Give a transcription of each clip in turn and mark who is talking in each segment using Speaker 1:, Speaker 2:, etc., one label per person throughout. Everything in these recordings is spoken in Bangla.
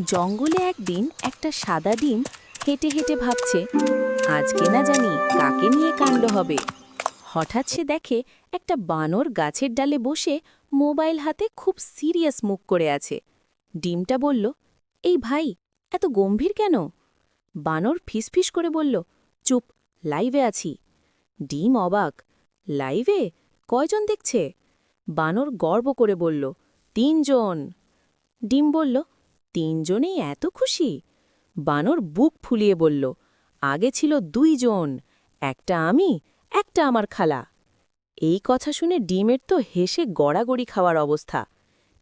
Speaker 1: জঙ্গলে একদিন একটা সাদা ডিম হেঁটে হেঁটে ভাবছে, আজকে না জানি কাকে নিয়ে কাণ্ড হবে। হঠাৎ সে দেখে একটা বানর গাছের ডালে বসে মোবাইল হাতে খুব সিরিয়াস মুখ করে আছে। ডিমটা বলল, এই ভাই, এত গম্ভীর কেন? বানর ফিসফিস করে বলল, চুপ, লাইভে আছি। ডিম অবাক, লাইভে? কয়জন দেখছে? বানর গর্ব করে বলল, ৩ জন। ডিম বলল, ৩ জনেই এত খুশি? বানর বুক ফুলিয়ে বলল, আগে ছিল ২ জন, একটা আমি, একটা আমার খালা। এই কথা শুনে ডিমের তো হেসে গড়াগড়ি খাওয়ার অবস্থা।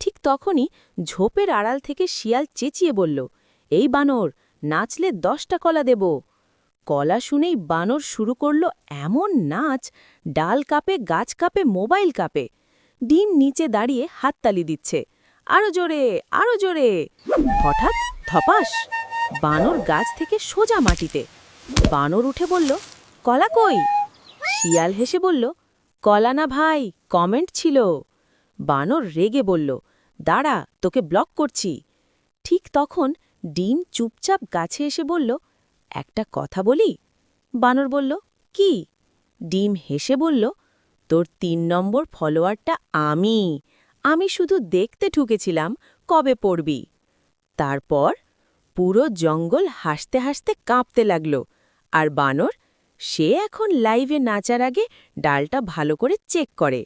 Speaker 1: ঠিক তখনই ঝোপের আড়াল থেকে শিয়াল চেঁচিয়ে বলল, এই বানর, নাচলে 10টা কলা দেব। কলা শুনেই বানর শুরু করল এমন নাচ, ডাল কাঁপে, গাছ কাঁপে, মোবাইল কাঁপে। ডিম নিচে দাঁড়িয়ে হাততালি দিচ্ছে, আরো জোরে, আরো জোরে। হঠাৎ ধপাস, বানর গাছ থেকে সোজা মাটিতে। বানর উঠে বলল, কলা কই? শিয়াল হেসে বলল, কলা না ভাই, কমেন্ট ছিল। বানর রেগে বলল, দাঁড়া, তোকে ব্লক করছি। ঠিক তখন ডিম চুপচাপ গাছে এসে বলল, একটা কথা বলি? বানর বলল, কি? ডিম হেসে বলল, তোর ৩ নম্বর ফলোয়ারটা আমি। আমি শুধু দেখতে ঠুকেছিলাম কবে পড়বি। তারপর পুরো জঙ্গল হাসতে হাসতে কাঁপতে লাগল। আর বানর, সে এখন লাইভে নাচার আগে ডালটা ভালো করে চেক করে।